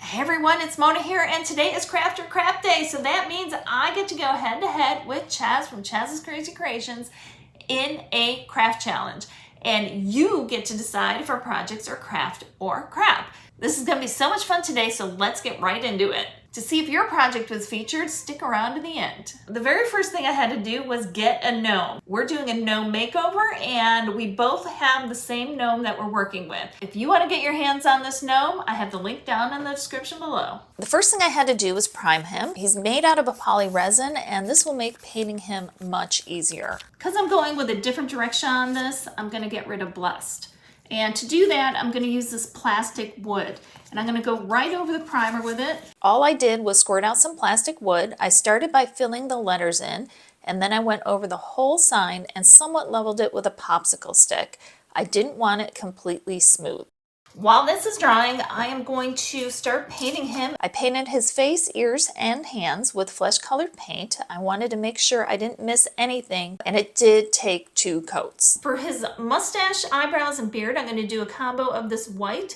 Hey everyone, it's Mona here, and today is Craft or Craft Day, so that means I get to go head to head with Chaz from Chaz's Crazy Creations in a craft challenge. And you get to decide if our projects are craft or crap. This is going to be so much fun today, so let's get right into it. To see if your project was featured, stick around to the end. The very first thing I had to do was get a gnome. We're doing a gnome makeover, and we both have the same gnome that we're working with. If you want to get your hands on this gnome, I have the link down in the description below. The first thing I had to do was prime him. He's made out of a poly resin, and this will make painting him much easier. Because I'm going with a different direction on this, I'm going to get rid of Blessed. And to do that, I'm going to use this plastic wood. And I'm going to go right over the primer with it. All I did was squirt out some plastic wood. I started by filling the letters in, and then I went over the whole sign and somewhat leveled it with a popsicle stick. I didn't want it completely smooth. While this is drying, I am going to start painting him. I painted his face, ears, and hands with flesh-colored paint. I wanted to make sure I didn't miss anything, and it did take 2 coats. For his mustache, eyebrows, and beard, I'm going to do a combo of this white,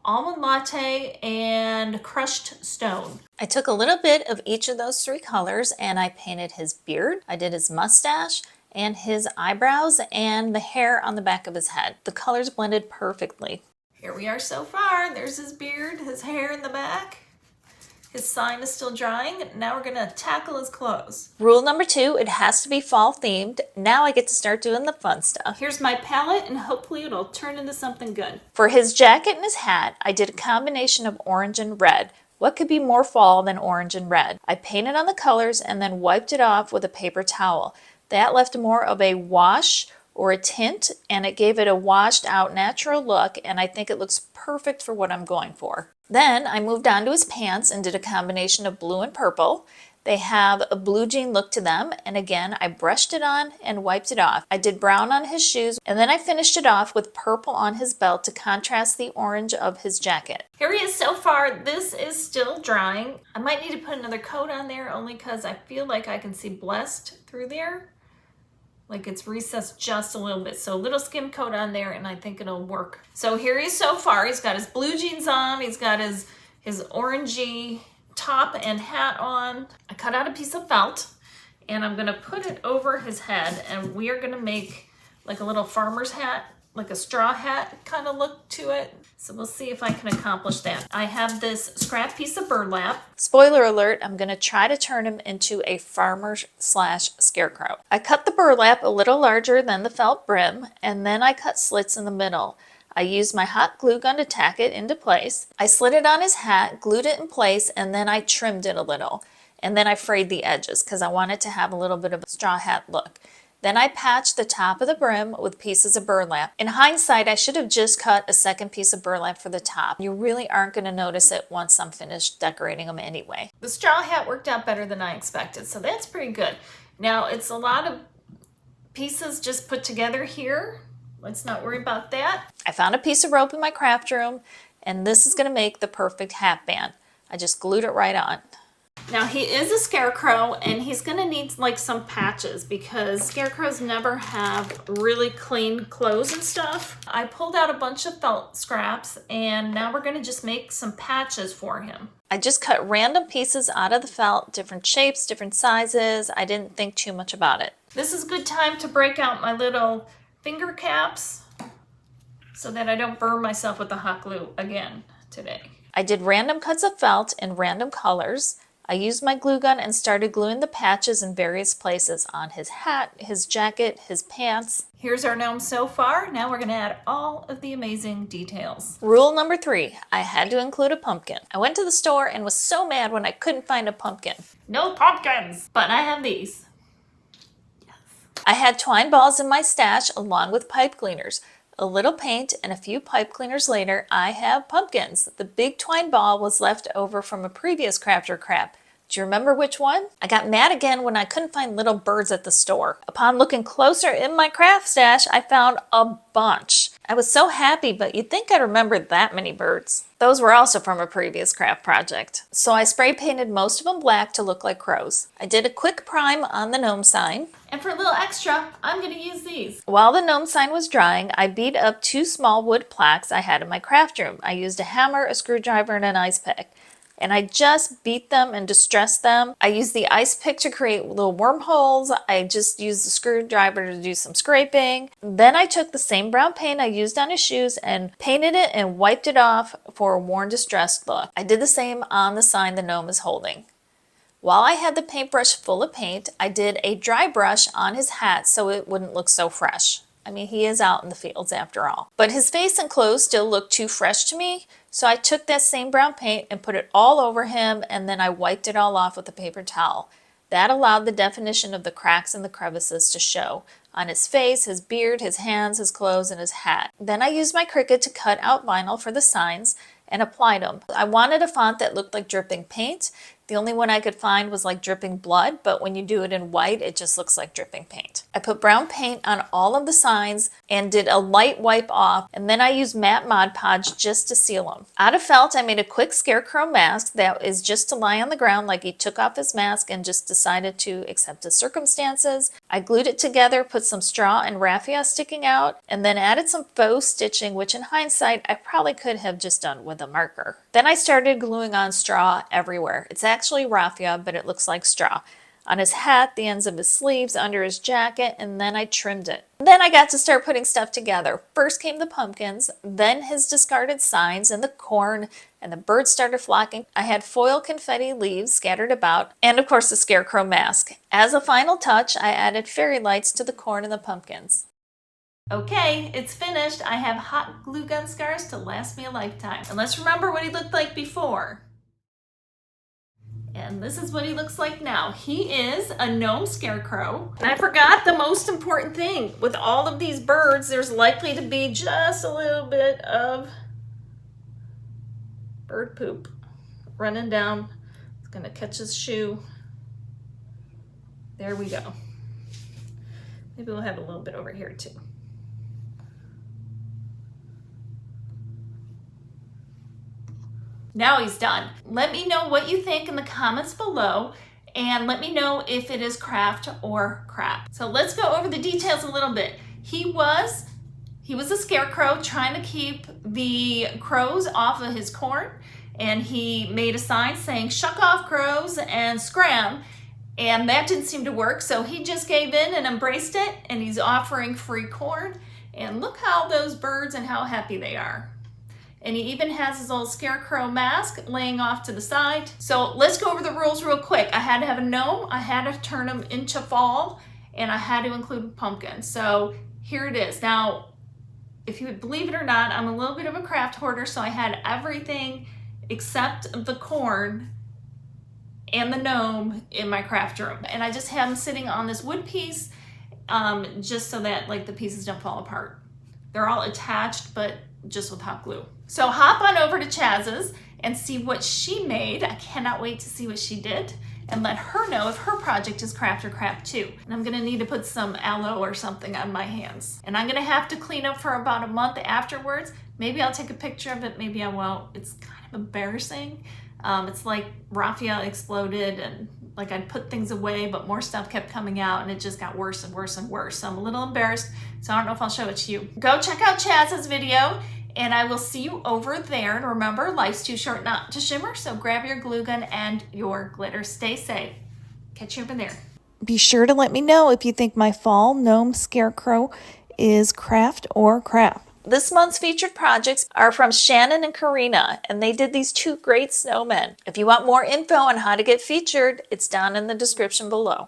almond latte, and crushed stone. I took a little bit of each of those 3 colors, and I painted his beard. I did his mustache, and his eyebrows, and the hair on the back of his head. The colors blended perfectly. Here we are so far. There's his beard, his hair in the back. His sign is still drying. Now we're gonna tackle his clothes. Rule number 2, it has to be fall themed. Now I get to start doing the fun stuff. Here's my palette, and hopefully it'll turn into something good. For his jacket and his hat, I did a combination of orange and red. What could be more fall than orange and red? I painted on the colors and then wiped it off with a paper towel. That left more of a wash or a tint, and it gave it a washed out natural look, and I think it looks perfect for what I'm going for. Then I moved on to his pants and did a combination of blue and purple. They have a blue jean look to them, and again I brushed it on and wiped it off. I did brown on his shoes, and then I finished it off with purple on his belt to contrast the orange of his jacket. Here he is so far. This is still drying. I might need to put another coat on there only because I feel like I can see Blessed through there. Like it's recessed just a little bit. So a little skim coat on there, and I think it'll work. So here he is so far. He's got his blue jeans on. He's got his orangey top and hat on. I cut out a piece of felt, and I'm gonna put it over his head, and we are gonna make like a little farmer's hat, like a straw hat kind of look to it. So we'll see if I can accomplish that. I have this scrap piece of burlap. Spoiler alert, I'm gonna try to turn him into a farmer/scarecrow. I cut the burlap a little larger than the felt brim, and then I cut slits in the middle. I used my hot glue gun to tack it into place. I slid it on his hat, glued it in place, and then I trimmed it a little. And then I frayed the edges because I wanted to have a little bit of a straw hat look. Then I patched the top of the brim with pieces of burlap. In hindsight, I should have just cut a second piece of burlap for the top. You really aren't going to notice it once I'm finished decorating them anyway. The straw hat worked out better than I expected, so that's pretty good. Now, it's a lot of pieces just put together here. Let's not worry about that. I found a piece of rope in my craft room, and this is going to make the perfect hat band. I just glued it right on. Now he is a scarecrow, and he's gonna need like some patches because scarecrows never have really clean clothes and stuff. I pulled out a bunch of felt scraps, and now we're gonna just make some patches for him. I just cut random pieces out of the felt, different shapes, different sizes. I didn't think too much about it. This is a good time to break out my little finger caps so that I don't burn myself with the hot glue again today. I did random cuts of felt in random colors. I used my glue gun and started gluing the patches in various places on his hat, his jacket, his pants. Here's our gnome so far. Now we're going to add all of the amazing details. Rule number 3, I had to include a pumpkin. I went to the store and was so mad when I couldn't find a pumpkin. No pumpkins! But I have these. Yes. I had twine balls in my stash along with pipe cleaners. A little paint and a few pipe cleaners later, I have pumpkins. The big twine ball was left over from a previous Craft or Crap. Do you remember which one? I got mad again when I couldn't find little birds at the store. Upon looking closer in my craft stash, I found a bunch. I was so happy, but you'd think I'd remember that many birds. Those were also from a previous craft project. So I spray painted most of them black to look like crows. I did a quick prime on the gnome sign. And for a little extra, I'm going to use these. While the gnome sign was drying, I beat up 2 small wood plaques I had in my craft room. I used a hammer, a screwdriver, and an ice pick. And I just beat them and distressed them. I used the ice pick to create little wormholes. I just used the screwdriver to do some scraping. Then I took the same brown paint I used on his shoes and painted it and wiped it off for a worn, distressed look. I did the same on the sign the gnome is holding. While I had the paintbrush full of paint, I did a dry brush on his hat so it wouldn't look so fresh. I mean, he is out in the fields after all. But his face and clothes still looked too fresh to me, so I took that same brown paint and put it all over him, and then I wiped it all off with a paper towel. That allowed the definition of the cracks and the crevices to show on his face, his beard, his hands, his clothes, and his hat. Then I used my Cricut to cut out vinyl for the signs and applied them. I wanted a font that looked like dripping paint. The only one I could find was like dripping blood, but when you do it in white, it just looks like dripping paint. I put brown paint on all of the signs and did a light wipe off, and then I used matte Mod Podge just to seal them. Out of felt, I made a quick scarecrow mask that is just to lie on the ground like he took off his mask and just decided to accept his circumstances. I glued it together, put some straw and raffia sticking out, and then added some faux stitching, which in hindsight, I probably could have just done with a marker. Then I started gluing on straw everywhere. It's actually raffia, but it looks like straw. On his hat, the ends of his sleeves, under his jacket, and then I trimmed it. Then I got to start putting stuff together. First came the pumpkins, then his discarded signs and the corn, and the birds started flocking. I had foil confetti leaves scattered about, and of course the scarecrow mask. As a final touch, I added fairy lights to the corn and the pumpkins. Okay, it's finished. I have hot glue gun scars to last me a lifetime. And let's remember what he looked like before. And this is what he looks like now. He is a gnome scarecrow. And I forgot the most important thing. With all of these birds, there's likely to be just a little bit of bird poop running down. It's gonna catch his shoe. There we go. Maybe we'll have a little bit over here too. Now he's done. Let me know what you think in the comments below, and let me know if it is craft or crap. So let's go over the details a little bit. He was a scarecrow trying to keep the crows off of his corn, and he made a sign saying "shuck off crows" and "scram," and that didn't seem to work, so he just gave in and embraced it, and he's offering free corn. And look how those birds and how happy they are. And he even has his old scarecrow mask laying off to the side. So let's go over the rules real quick. I had to have a gnome, I had to turn him into fall, and I had to include a pumpkin. So here it is. Now, if you would believe it or not, I'm a little bit of a craft hoarder, so I had everything except the corn and the gnome in my craft room. And I just have them sitting on this wood piece, just so that like the pieces don't fall apart. They're all attached, but just with hot glue. So hop on over to Chaz's and see what she made. I cannot wait to see what she did, and let her know if her project is craft or crap too. And I'm gonna need to put some aloe or something on my hands. And I'm gonna have to clean up for about a month afterwards. Maybe I'll take a picture of it, maybe I won't. It's kind of embarrassing. It's like raffia exploded, and like I'd put things away, but more stuff kept coming out, and it just got worse and worse and worse. So I'm a little embarrassed, so I don't know if I'll show it to you. Go check out Chaz's video, and I will see you over there. And remember, life's too short not to shimmer, so grab your glue gun and your glitter. Stay safe. Catch you over there. Be sure to let me know if you think my Fall Gnome Scarecrow is craft or crap. This month's featured projects are from Shannon and Karina, and they did these 2 great snowmen. If you want more info on how to get featured, it's down in the description below.